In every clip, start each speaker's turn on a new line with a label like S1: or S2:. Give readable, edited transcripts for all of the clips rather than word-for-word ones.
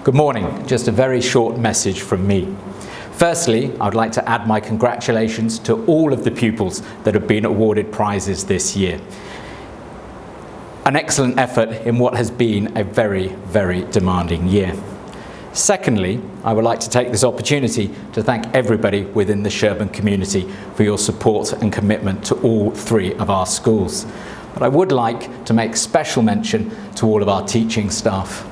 S1: Good morning, just a very short message from me. Firstly, I would like to add my congratulations to all of the pupils that have been awarded prizes this year. An excellent effort in what has been a very, very demanding year. Secondly, I would like to take this opportunity to thank everybody within the Sherborne community for your support and commitment to all three of our schools. But I would like to make special mention to all of our teaching staff.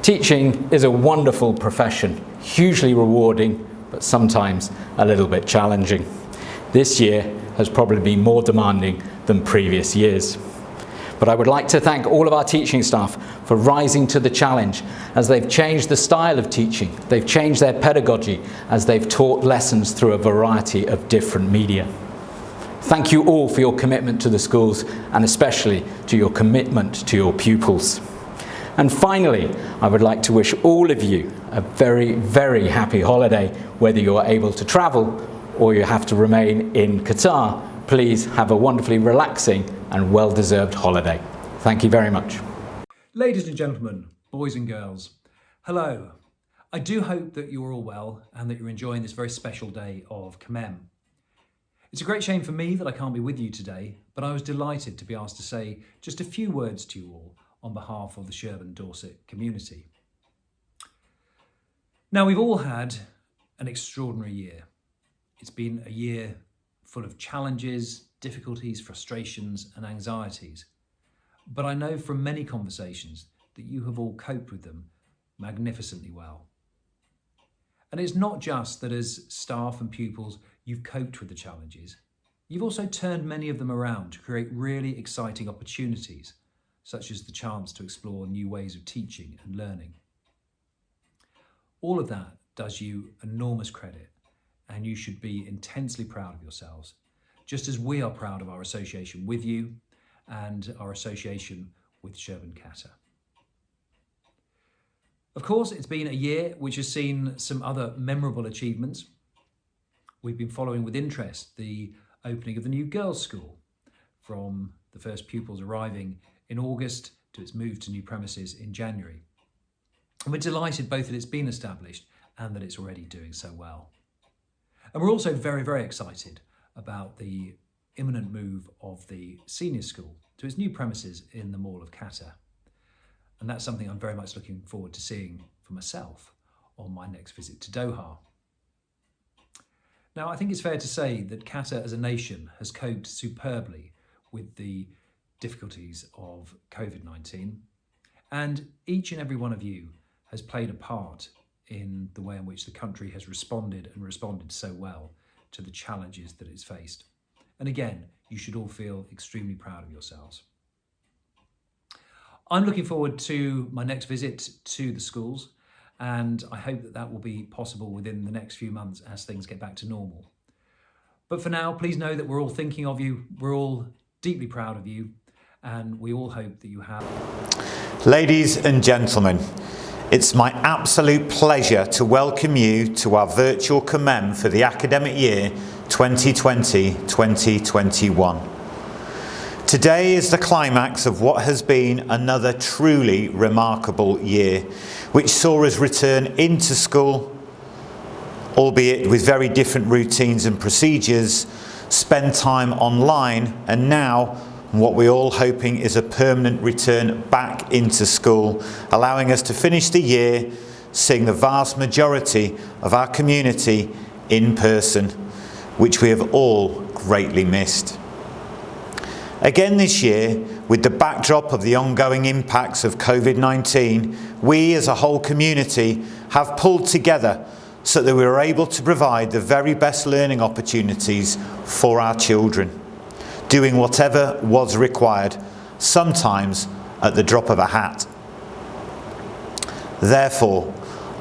S1: Teaching is a wonderful profession, hugely rewarding, but sometimes a little bit challenging. This year has probably been more demanding than previous years. But I would like to thank all of our teaching staff for rising to the challenge as they've changed the style of teaching, they've changed their pedagogy as they've taught lessons through a variety of different media. Thank you all for your commitment to the schools and especially to your commitment to your pupils. And finally, I would like to wish all of you a very, very happy holiday, whether you're able to travel or you have to remain in Qatar. Please have a wonderfully relaxing and well-deserved holiday. Thank you very much.
S2: Ladies and gentlemen, boys and girls, hello. I do hope that you're all well and that you're enjoying this very special day of Commem. It's a great shame for me that I can't be with you today, but I was delighted to be asked to say just a few words to you all on behalf of the Sherborne Dorset community. Now, we've all had an extraordinary year. It's been a year full of challenges, difficulties, frustrations and anxieties. But I know from many conversations that you have all coped with them magnificently well. And it's not just that as staff and pupils you've coped with the challenges, you've also turned many of them around to create really exciting opportunities, such as the chance to explore new ways of teaching and learning. All of that does you enormous credit, and you should be intensely proud of yourselves, just as we are proud of our association with you and our association with Sherborne Qatar. Of course, it's been a year which has seen some other memorable achievements. We've been following with interest the opening of the new girls' school, from the first pupils arriving in August to its move to new premises in January. And we're delighted both that it's been established and that it's already doing so well. And we're also very, very excited about the imminent move of the senior school to its new premises in the Mall of Qatar. And that's something I'm very much looking forward to seeing for myself on my next visit to Doha. Now, I think it's fair to say that Qatar as a nation has coped superbly with the difficulties of COVID-19, and each and every one of you has played a part in the way in which the country has responded so well to the challenges that it's faced. And again, you should all feel extremely proud of yourselves. I'm looking forward to my next visit to the schools, and I hope that that will be possible within the next few months as things get back to normal. But for now, please know that we're all thinking of you, we're all deeply proud of you, and we all hope that you have.
S3: Ladies and gentlemen, it's my absolute pleasure to welcome you to our virtual Commem for the academic year 2020-2021. Today is the climax of what has been another truly remarkable year, which saw us return into school, albeit with very different routines and procedures, spend time online, and now what we're all hoping is a permanent return back into school, allowing us to finish the year seeing the vast majority of our community in person, which we have all greatly missed. Again this year, with the backdrop of the ongoing impacts of COVID-19, we as a whole community have pulled together so that we were able to provide the very best learning opportunities for our children, doing whatever was required, sometimes at the drop of a hat. Therefore,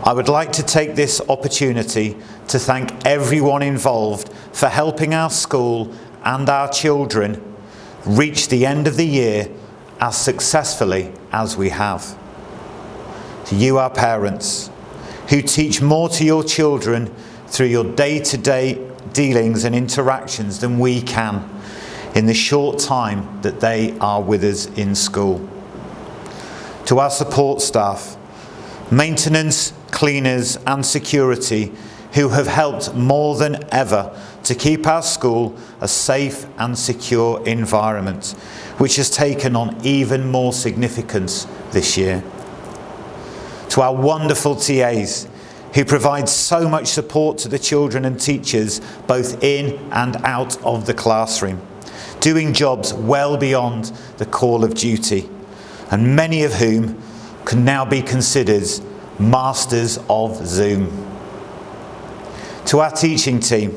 S3: I would like to take this opportunity to thank everyone involved for helping our school and our children reach the end of the year as successfully as we have. To you, our parents, who teach more to your children through your day-to-day dealings and interactions than we can in the short time that they are with us in school. To our support staff, maintenance, cleaners and security who have helped more than ever to keep our school a safe and secure environment, which has taken on even more significance this year. To our wonderful TAs, who provide so much support to the children and teachers both in and out of the classroom, doing jobs well beyond the call of duty, and many of whom can now be considered masters of Zoom. To our teaching team,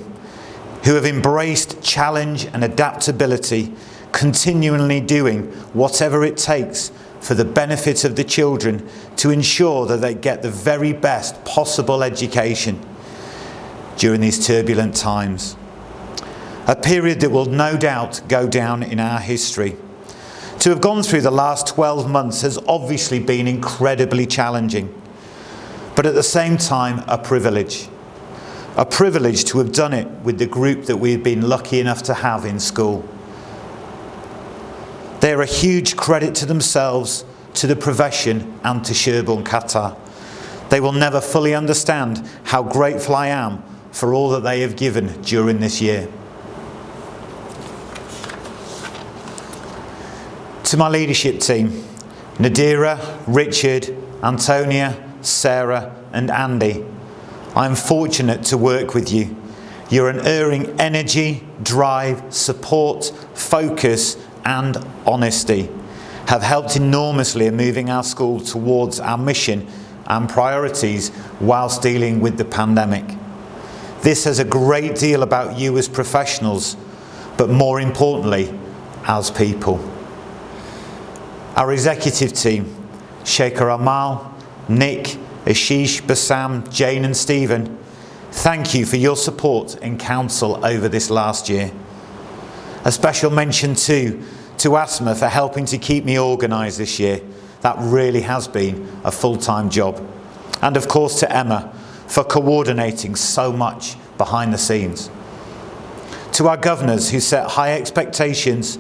S3: who have embraced challenge and adaptability, continually doing whatever it takes for the benefit of the children to ensure that they get the very best possible education during these turbulent times. A period that will no doubt go down in our history. To have gone through the last 12 months has obviously been incredibly challenging, but at the same time a privilege. A privilege to have done it with the group that we've been lucky enough to have in school. They are a huge credit to themselves, to the profession and to Sherborne Qatar. They will never fully understand how grateful I am for all that they have given during this year. To my leadership team, Nadira, Richard, Antonia, Sarah and Andy, I am fortunate to work with you. You're unerring energy, drive, support, focus and honesty have helped enormously in moving our school towards our mission and priorities whilst dealing with the pandemic. This says a great deal about you as professionals, but more importantly, as people. Our executive team, Shekhar Amal, Nick, Ashish, Bassam, Jane and Stephen, thank you for your support and counsel over this last year. A special mention too to Asma for helping to keep me organised this year. That really has been a full-time job. And of course to Emma for coordinating so much behind the scenes. To our governors who set high expectations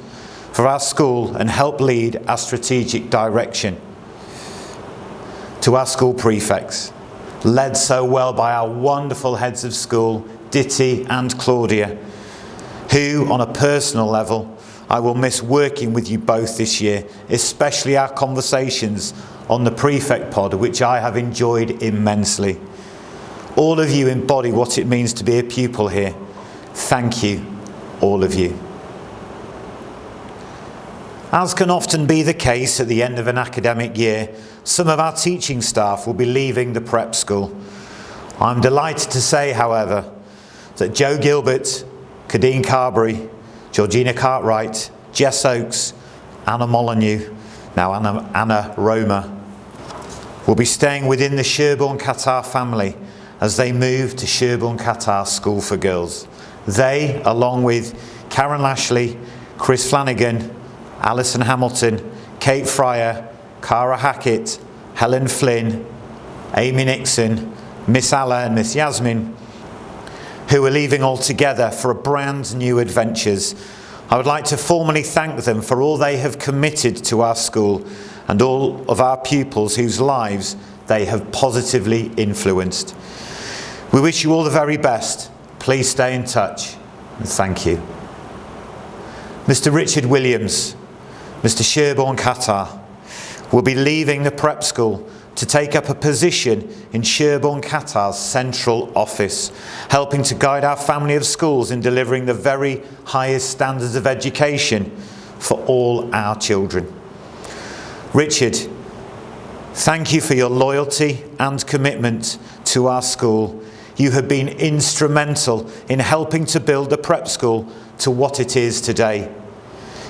S3: for our school and help lead our strategic direction. To our school prefects, led so well by our wonderful heads of school, Ditty and Claudia, who on a personal level, I will miss working with you both this year, especially our conversations on the prefect pod, which I have enjoyed immensely. All of you embody what it means to be a pupil here. Thank you, all of you. As can often be the case at the end of an academic year, some of our teaching staff will be leaving the prep school. I'm delighted to say, however, that Joe Gilbert, Cadine Carberry, Georgina Cartwright, Jess Oakes, Anna Molyneux, now Anna Roma, will be staying within the Sherborne Qatar family as they move to Sherborne Qatar School for Girls. They, along with Karen Lashley, Chris Flanagan, Alison Hamilton, Kate Fryer, Cara Hackett, Helen Flynn, Amy Nixon, Miss Alla and Miss Yasmin, who are leaving altogether for a brand new adventures. I would like to formally thank them for all they have committed to our school and all of our pupils whose lives they have positively influenced. We wish you all the very best. Please stay in touch and thank you. Mr. Richard Williams, Mr. Sherborne Qatar, will be leaving the prep school to take up a position in Sherborne Qatar's central office, helping to guide our family of schools in delivering the very highest standards of education for all our children. Richard, thank you for your loyalty and commitment to our school. You have been instrumental in helping to build the prep school to what it is today.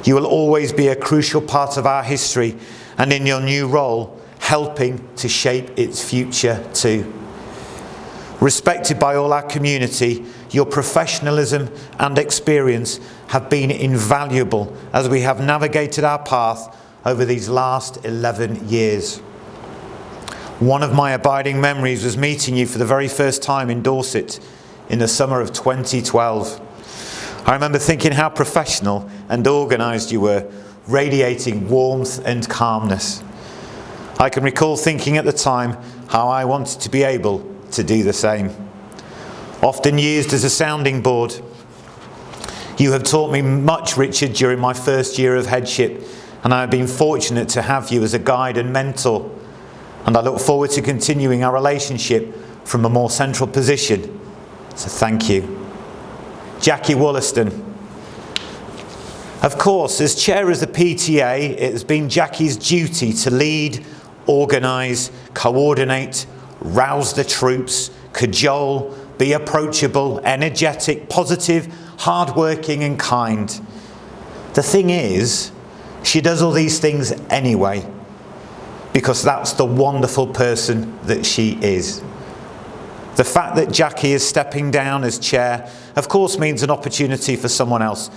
S3: You will always be a crucial part of our history and in your new role, helping to shape its future too. Respected by all our community, your professionalism and experience have been invaluable as we have navigated our path over these last 11 years. One of my abiding memories was meeting you for the very first time in Dorset in the summer of 2012. I remember thinking how professional and organised you were, radiating warmth and calmness. I can recall thinking at the time how I wanted to be able to do the same. Often used as a sounding board. You have taught me much, Richard, during my first year of headship, and I have been fortunate to have you as a guide and mentor. And I look forward to continuing our relationship from a more central position. So thank you. Jackie Wollaston. Of course, as chair of the PTA, it has been Jackie's duty to lead, organise, coordinate, rouse the troops, cajole, be approachable, energetic, positive, hard-working and kind. The thing is, she does all these things anyway, because that's the wonderful person that she is. The fact that Jackie is stepping down as chair, of course, means an opportunity for someone else,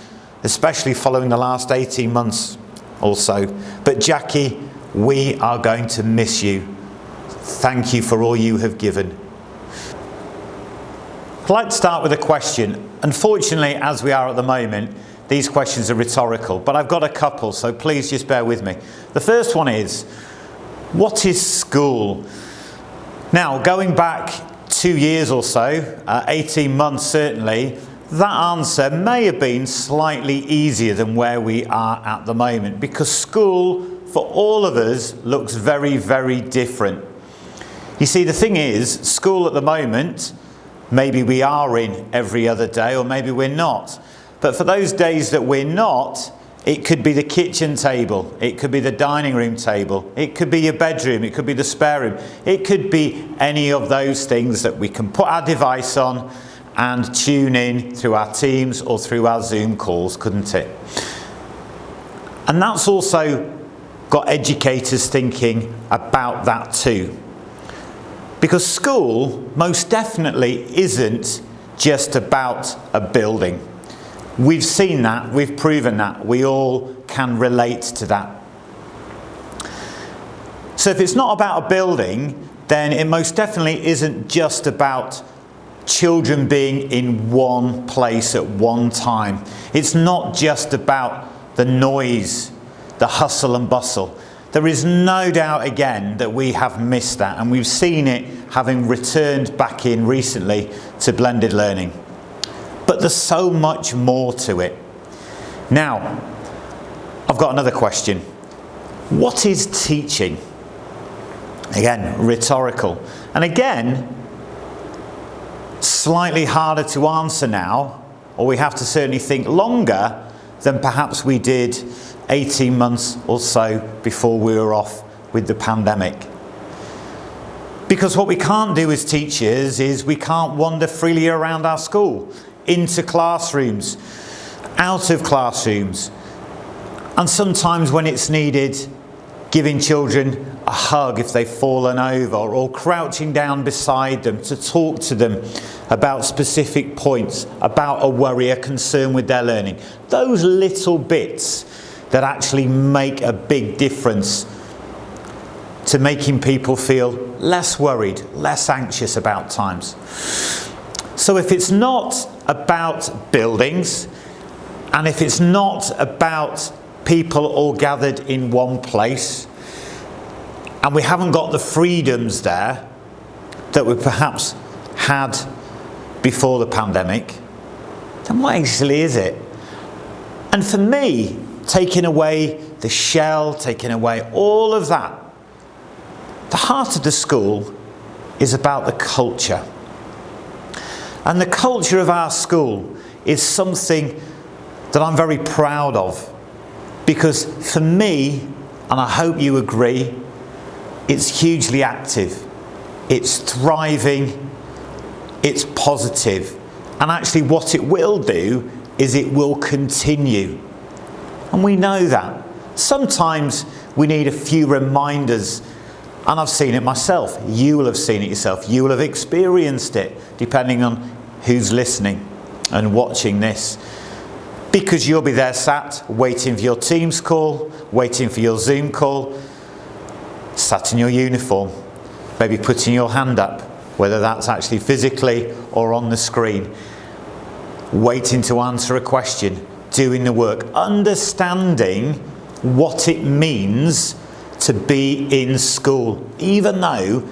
S3: especially following the last 18 months or so. But Jackie, we are going to miss you. Thank you for all you have given. I'd like to start with a question. Unfortunately, as we are at the moment, these questions are rhetorical, but I've got a couple, so please just bear with me. The first one is, what is school? Now, going back 2 years or so, 18 months certainly, that answer may have been slightly easier than where we are at the moment, because school, for all of us, looks very, very different. You see, the thing is, school at the moment, maybe we are in every other day, or maybe we're not. But for those days that we're not, it could be the kitchen table, it could be the dining room table, it could be your bedroom, it could be the spare room, it could be any of those things that we can put our device on and tune in through our Teams or through our Zoom calls, couldn't it? And that's also got educators thinking about that too. Because school most definitely isn't just about a building. We've seen that, we've proven that, we all can relate to that. So if it's not about a building, then it most definitely isn't just about children being in one place at one time. It's not just about the noise, the hustle and bustle. There is no doubt again that we have missed that, and we've seen it having returned back in recently to blended learning. But there's so much more to it. Now, I've got another question. What is teaching? Again, rhetorical. And again, slightly harder to answer now, or we have to certainly think longer than perhaps we did 18 months or so before we were off with the pandemic. Because what we can't do as teachers is we can't wander freely around our school, into classrooms, out of classrooms, and sometimes when it's needed, giving children a hug if they've fallen over, or crouching down beside them to talk to them about specific points, about a worry, a concern with their learning. Those little bits that actually make a big difference to making people feel less worried, less anxious about times. So if it's not about buildings, and if it's not about people all gathered in one place, and we haven't got the freedoms there that we perhaps had before the pandemic, then what actually is it? And for me, taking away the shell, taking away all of that, the heart of the school is about the culture. And the culture of our school is something that I'm very proud of, because for me, and I hope you agree, it's hugely active, it's thriving, it's positive, and actually what it will do is it will continue. And we know that. Sometimes we need a few reminders, and I've seen it myself. You will have seen it yourself. You will have experienced it, depending on who's listening and watching this. Because you'll be there sat, waiting for your Teams call, waiting for your Zoom call, sat in your uniform, maybe putting your hand up, whether that's actually physically or on the screen, waiting to answer a question, doing the work, understanding what it means to be in school, even though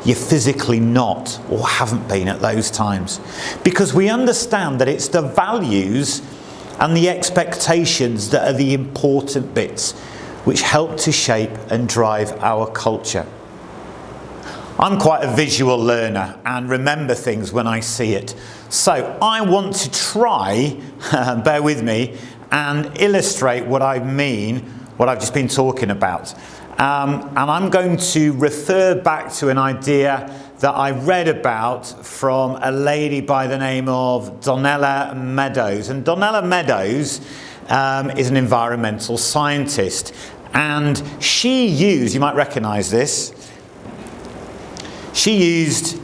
S3: you're physically not or haven't been at those times. Because we understand that it's the values and the expectations that are the important bits which help to shape and drive our culture. I'm quite a visual learner and remember things when I see it. So I want to try, bear with me, and illustrate what I mean, what I've just been talking about. And I'm going to refer back to an idea that I read about from a lady by the name of Donella Meadows. And Donella Meadows is an environmental scientist. And she used, you might recognise this, she used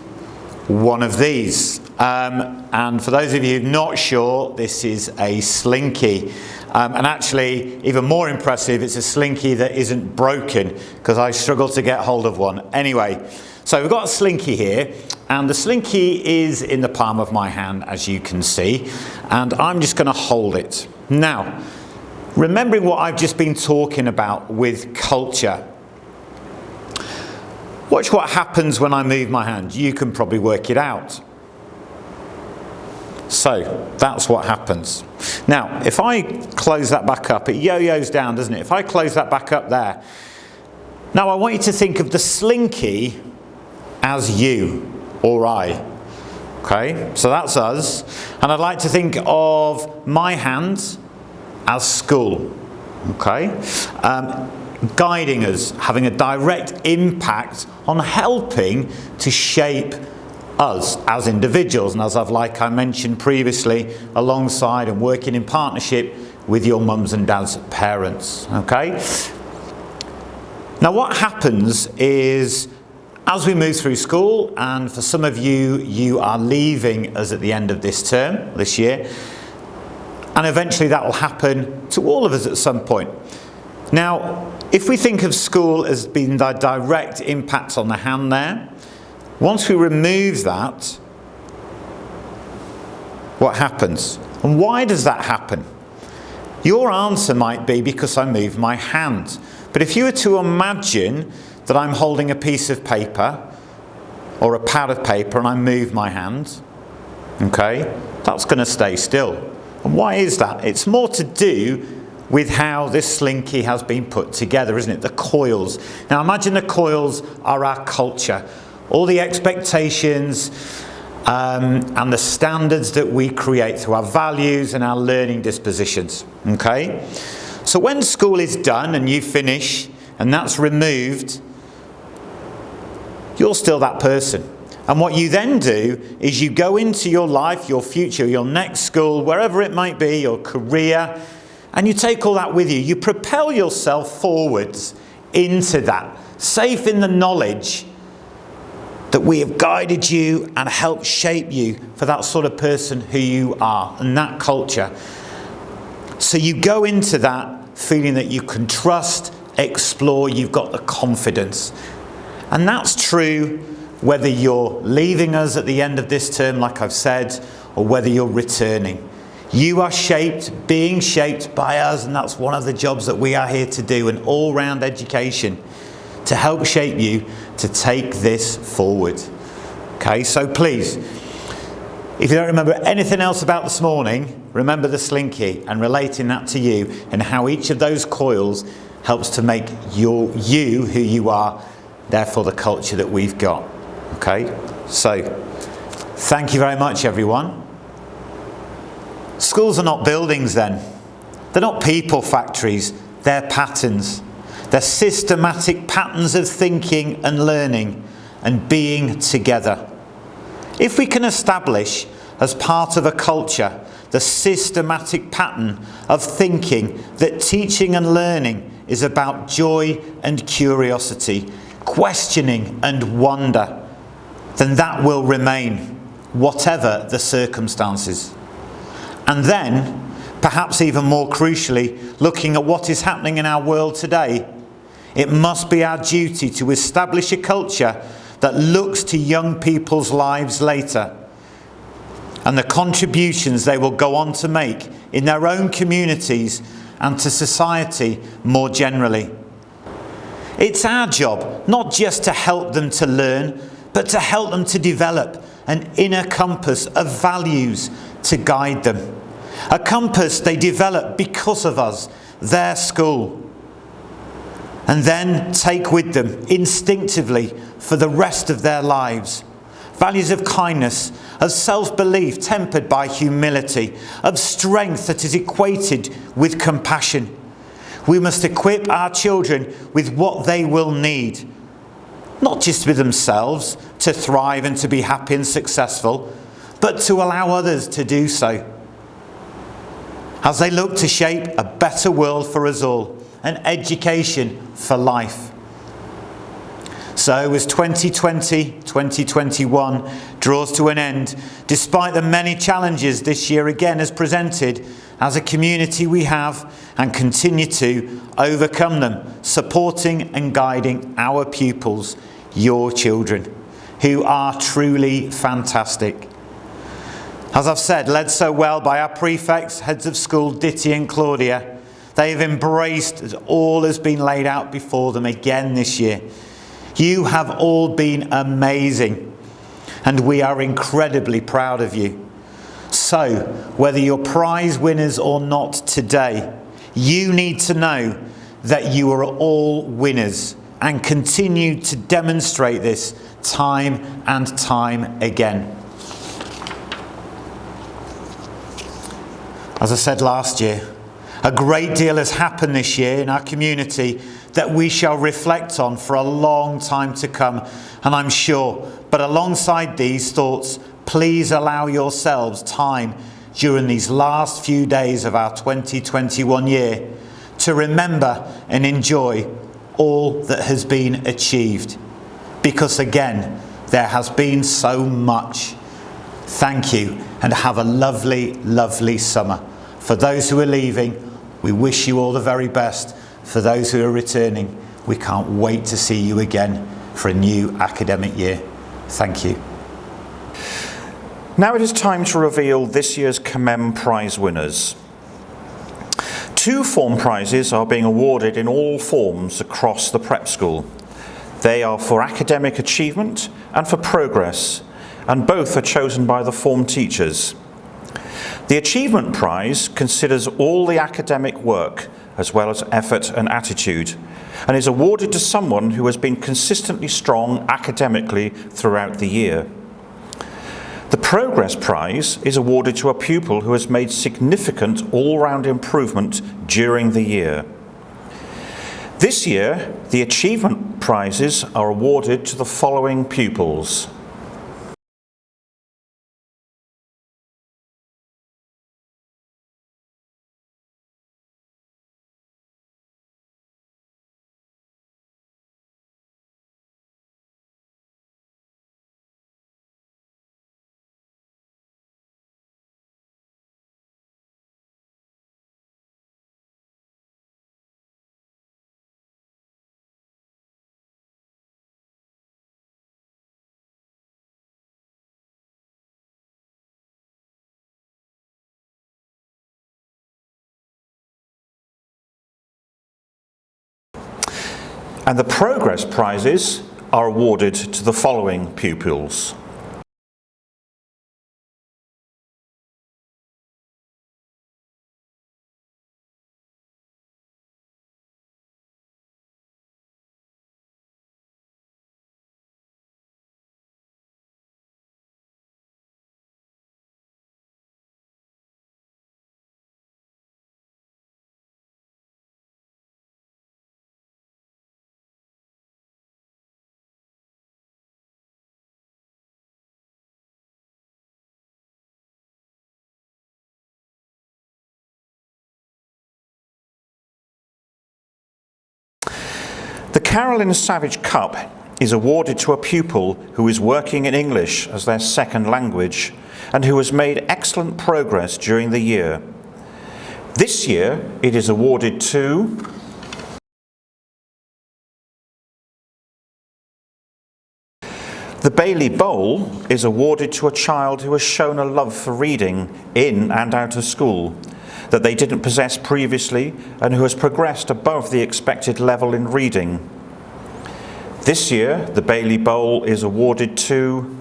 S3: one of these. And for those of you not sure, this is a slinky. And actually, even more impressive, it's a slinky that isn't broken, because I struggle to get hold of one. Anyway, so we've got a slinky here, and the slinky is in the palm of my hand, as you can see, and I'm just going to hold it. Now, remembering what I've just been talking about with culture, watch what happens when I move my hand. You can probably work it out. So that's what happens. Now, if I close that back up, it yo-yos down, doesn't it? If I close that back up there. Now I want you to think of the slinky as you or I. Okay, so that's us. And I'd like to think of my hand as school. Okay, guiding us, having a direct impact on helping to shape us as individuals, and as I mentioned previously, alongside and working in partnership with your mums and dads, parents. Okay. Now, what happens is, as we move through school, and for some of you, you are leaving us at the end of this term, this year, and eventually that will happen to all of us at some point. Now, if we think of school as being the direct impact on the hand there, once we remove that, what happens? And why does that happen? Your answer might be because I moved my hand. But if you were to imagine that I'm holding a piece of paper or a pad of paper and I move my hand, okay, that's going to stay still. And why is that? It's more to do with how this slinky has been put together, isn't it? The coils. Now imagine the coils are our culture. All the expectations and the standards that we create through our values and our learning dispositions. Okay? So when school is done and you finish and that's removed, you're still that person. And what you then do is you go into your life, your future, your next school, wherever it might be, your career, and you take all that with you. You propel yourself forwards into that, safe in the knowledge that we have guided you and helped shape you for that sort of person who you are and that culture. So you go into that feeling that you can trust, explore, you've got the confidence. And that's true whether you're leaving us at the end of this term, like I've said, or whether you're returning. You are shaped, being shaped by us, and that's one of the jobs that we are here to do, an all-round education to help shape you to take this forward. Okay, so please, if you don't remember anything else about this morning, remember the slinky and relating that to you and how each of those coils helps to make you who you are, therefore the culture that we've got. Okay, so thank you very much, everyone. Schools are not buildings then. They're not people factories, they're patterns. They're systematic patterns of thinking and learning and being together. If we can establish as part of a culture the systematic pattern of thinking that teaching and learning is about joy and curiosity, questioning and wonder, then that will remain, whatever the circumstances. And then, perhaps even more crucially, looking at what is happening in our world today, it must be our duty to establish a culture that looks to young people's lives later and the contributions they will go on to make in their own communities and to society more generally. It's our job not just to help them to learn, but to help them to develop an inner compass of values to guide them. A compass they develop because of us, their school. And then take with them instinctively for the rest of their lives. Values of kindness, of self-belief tempered by humility, of strength that is equated with compassion. We must equip our children with what they will need. Not just with themselves to thrive and to be happy and successful, but to allow others to do so. As they look to shape a better world for us all, an education for life. So as 2020-2021 draws to an end, despite the many challenges this year again has presented, as a community we have and continue to overcome them, supporting and guiding our pupils, your children, who are truly fantastic. As I've said, led so well by our prefects, heads of school, Ditty and Claudia, they have embraced as all has been laid out before them again this year. You have all been amazing, and we are incredibly proud of you. So, whether you're prize winners or not today, you need to know that you are all winners and continue to demonstrate this time and time again. As I said last year, a great deal has happened this year in our community that we shall reflect on for a long time to come, and I'm sure. But alongside these thoughts, please allow yourselves time during these last few days of our 2021 year to remember and enjoy all that has been achieved. Because again, there has been so much. Thank you, and have a lovely, lovely summer. For those who are leaving, we wish you all the very best. For those who are returning, we can't wait to see you again for a new academic year. Thank you.
S4: Now it is time to reveal this year's Commem prize winners. 2 form prizes are being awarded in all forms across the prep school. They are for academic achievement and for progress, and both are chosen by the form teachers. The Achievement Prize considers all the academic work as well as effort and attitude, and is awarded to someone who has been consistently strong academically throughout the year. The Progress Prize is awarded to a pupil who has made significant all-round improvement during the year. This year, the Achievement Prizes are awarded to the following pupils. And the Progress Prizes are awarded to the following pupils. The Carolyn Savage Cup is awarded to a pupil who is working in English as their second language and who has made excellent progress during the year. This year it is awarded to the Bailey Bowl is awarded to a child who has shown a love for reading in and out of school that they didn't possess previously and who has progressed above the expected level in reading. This year, the Bailey Bowl is awarded to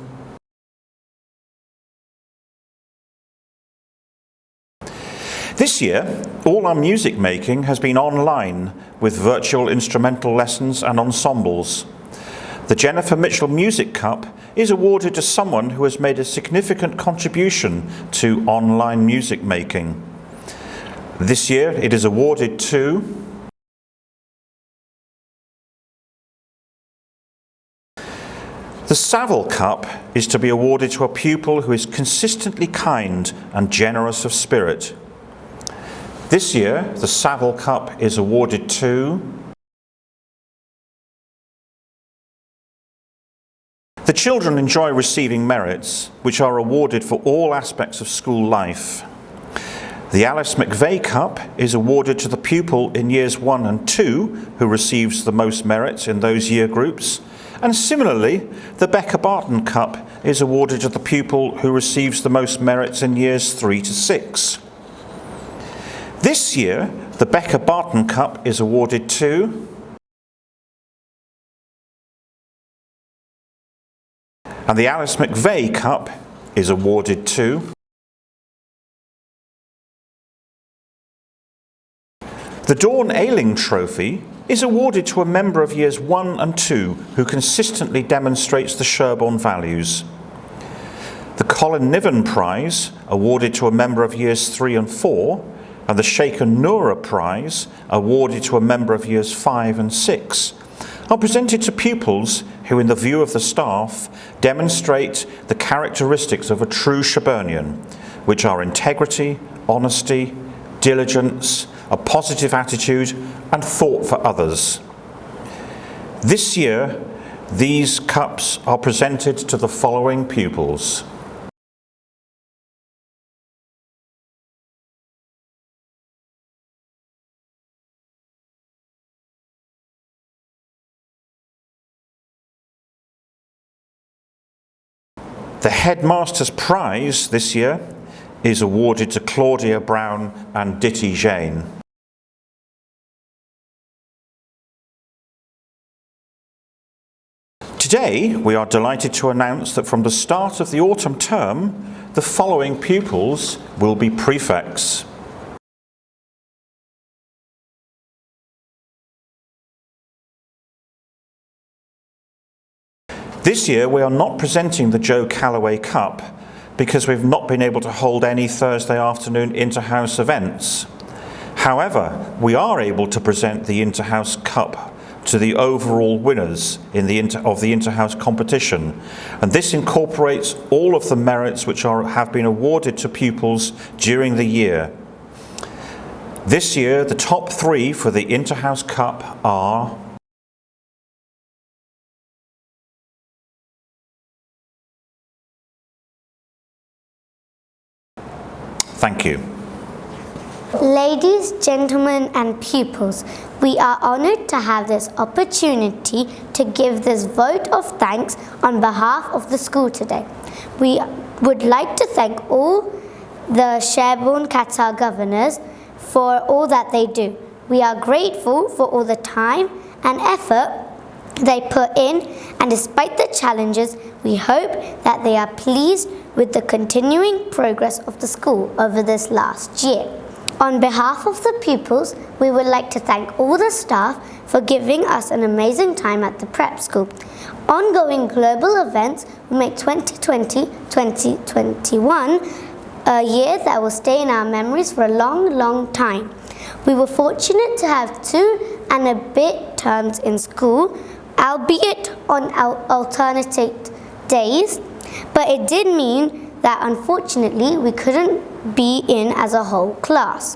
S4: This year, all our music making has been online with virtual instrumental lessons and ensembles. The Jennifer Mitchell Music Cup is awarded to someone who has made a significant contribution to online music making. This year, it is awarded to The Savile Cup is to be awarded to a pupil who is consistently kind and generous of spirit. This year, the Savile Cup is awarded to The children enjoy receiving merits, which are awarded for all aspects of school life. The Alice McVeigh Cup is awarded to the pupil in years 1 and 2 who receives the most merits in those year groups. And similarly, the Becca Barton Cup is awarded to the pupil who receives the most merits in years 3 to 6. This year, the Becca Barton Cup is awarded to and the Alice McVeigh Cup is awarded to the Dawn Ayling Trophy is awarded to a member of years 1 and 2 who consistently demonstrates the Sherborne values. The Colin Niven Prize, awarded to a member of years 3 and 4, and the Sheikha Noura Prize, awarded to a member of years 5 and 6, are presented to pupils who, in the view of the staff, demonstrate the characteristics of a true Sherbornian, which are integrity, honesty, diligence, a positive attitude, and thought for others. This year, these cups are presented to the following pupils. The Headmaster's Prize this year is awarded to Claudia Brown and Ditty Jane. Today, we are delighted to announce that from the start of the autumn term, the following pupils will be prefects. This year, we are not presenting the Joe Calloway Cup because we've not been able to hold any Thursday afternoon inter-house events. However, we are able to present the Inter-House Cup to the overall winners of the inter-house competition, and this incorporates all of the merits which have been awarded to pupils during the year. This year, the top 3 for the Inter-House Cup are Thank you.
S5: Ladies, gentlemen and pupils, we are honoured to have this opportunity to give this vote of thanks on behalf of the school today. We would like to thank all the Sherborne Qatar governors for all that they do. We are grateful for all the time and effort they put in, and despite the challenges, we hope that they are pleased with the continuing progress of the school over this last year. On behalf of the pupils, we would like to thank all the staff for giving us an amazing time at the prep school. Ongoing global events will make 2020-2021 a year that will stay in our memories for a long, long time. We were fortunate to have 2 and a bit terms in school, albeit on alternate days, but it did mean that unfortunately we couldn't be in as a whole class.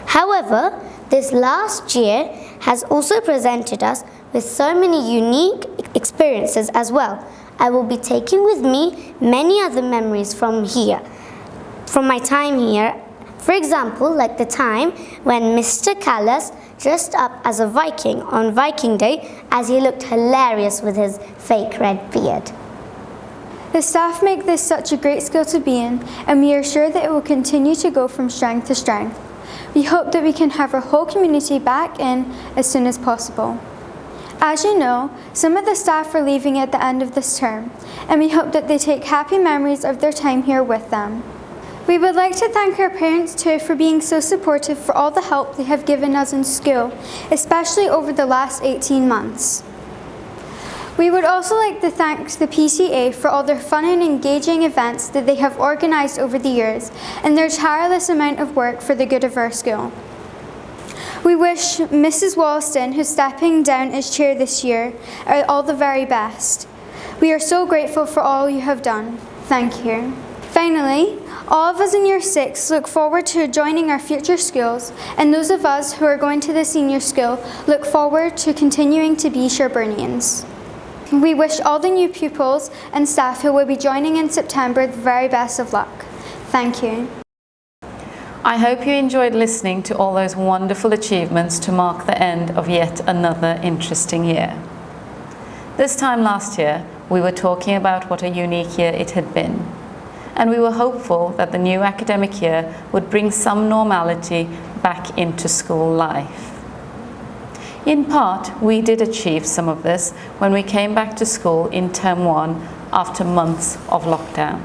S5: However, this last year has also presented us with so many unique experiences as well. I will be taking with me many other memories from my time here. For example, like the time when Mr. Callas dressed up as a Viking on Viking Day, as he looked hilarious with his fake red beard.
S6: The staff make this such a great school to be in, and we are sure that it will continue to go from strength to strength. We hope that we can have our whole community back in as soon as possible. As you know, some of the staff are leaving at the end of this term, and we hope that they take happy memories of their time here with them. We would like to thank our parents too for being so supportive for all the help they have given us in school, especially over the last 18 months. We would also like to thank the PCA for all their fun and engaging events that they have organised over the years and their tireless amount of work for the good of our school. We wish Mrs. Wollaston, who's stepping down as chair this year, all the very best. We are so grateful for all you have done. Thank you. Finally, all of us in Year 6 look forward to joining our future schools, and those of us who are going to the senior school look forward to continuing to be Sherbornians. We wish all the new pupils and staff who will be joining in September the very best of luck. Thank you.
S7: I hope you enjoyed listening to all those wonderful achievements to mark the end of yet another interesting year. This time last year, we were talking about what a unique year it had been, and we were hopeful that the new academic year would bring some normality back into school life. In part, we did achieve some of this when we came back to school in Term 1 after months of lockdown.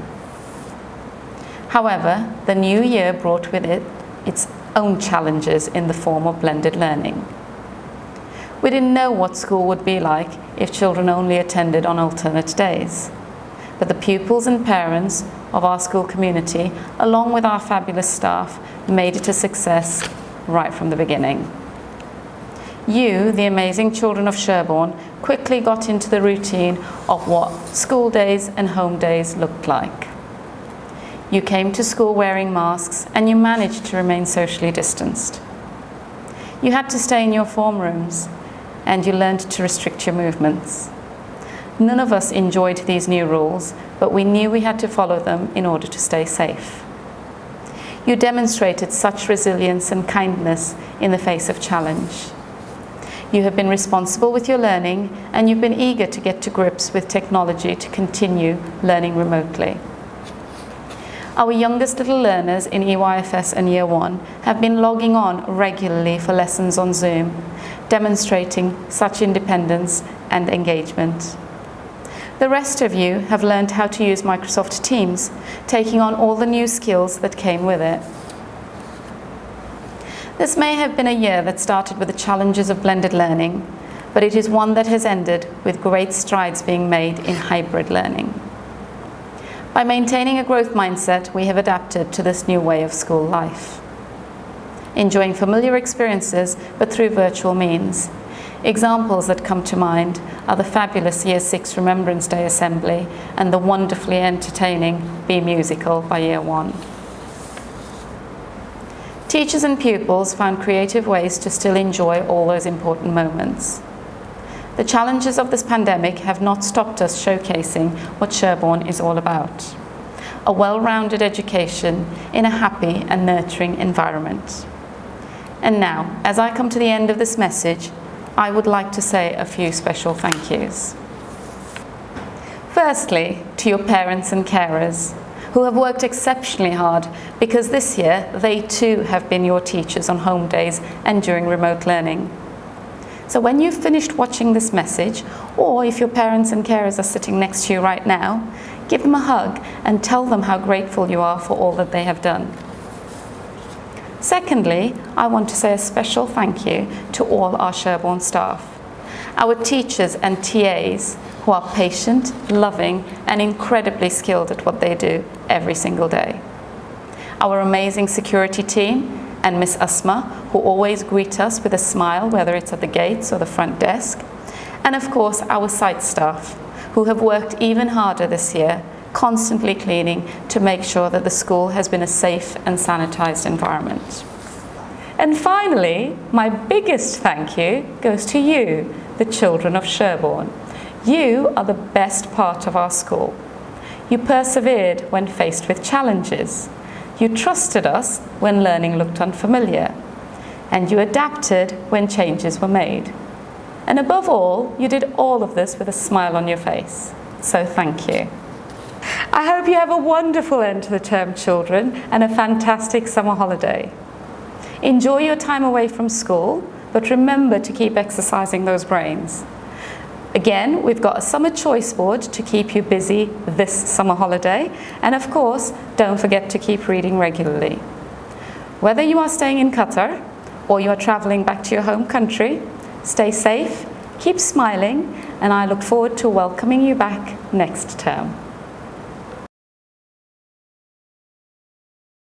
S7: However, the new year brought with it its own challenges in the form of blended learning. We didn't know what school would be like if children only attended on alternate days. But the pupils and parents of our school community, along with our fabulous staff, made it a success right from the beginning. You, the amazing children of Sherborne, quickly got into the routine of what school days and home days looked like. You came to school wearing masks and you managed to remain socially distanced. You had to stay in your form rooms and you learned to restrict your movements. None of us enjoyed these new rules, but we knew we had to follow them in order to stay safe. You demonstrated such resilience and kindness in the face of challenge. You have been responsible with your learning and you've been eager to get to grips with technology to continue learning remotely. Our youngest little learners in EYFS and Year 1 have been logging on regularly for lessons on Zoom, demonstrating such independence and engagement. The rest of you have learned how to use Microsoft Teams, taking on all the new skills that came with it. This may have been a year that started with the challenges of blended learning, but it is one that has ended with great strides being made in hybrid learning. By maintaining a growth mindset, we have adapted to this new way of school life. Enjoying familiar experiences, but through virtual means. Examples that come to mind are the fabulous Year 6 Remembrance Day Assembly and the wonderfully entertaining Be Musical by Year 1. Teachers and pupils found creative ways to still enjoy all those important moments. The challenges of this pandemic have not stopped us showcasing what Sherborne is all about. A well-rounded education in a happy and nurturing environment. And now, as I come to the end of this message, I would like to say a few special thank yous. Firstly, to your parents and carers, who have worked exceptionally hard because this year they too have been your teachers on home days and during remote learning. So when you've finished watching this message, or if your parents and carers are sitting next to you right now, give them a hug and tell them how grateful you are for all that they have done. Secondly, I want to say a special thank you to all our Sherborne staff, our teachers and TAs who are patient, loving and incredibly skilled at what they do every single day. Our amazing security team and Miss Asma, who always greet us with a smile, whether it's at the gates or the front desk. And of course, our site staff, who have worked even harder this year, constantly cleaning to make sure that the school has been a safe and sanitized environment. And finally, my biggest thank you goes to you, the children of Sherborne. You are the best part of our school. You persevered when faced with challenges. You trusted us when learning looked unfamiliar, and you adapted when changes were made. And above all, you did all of this with a smile on your face. So thank you. I hope you have a wonderful end to the term, children, and a fantastic summer holiday. Enjoy your time away from school, but remember to keep exercising those brains. Again, we've got a summer choice board to keep you busy this summer holiday. And of course, don't forget to keep reading regularly. Whether you are staying in Qatar or you are traveling back to your home country, stay safe, keep smiling, and I look forward to welcoming you back next term.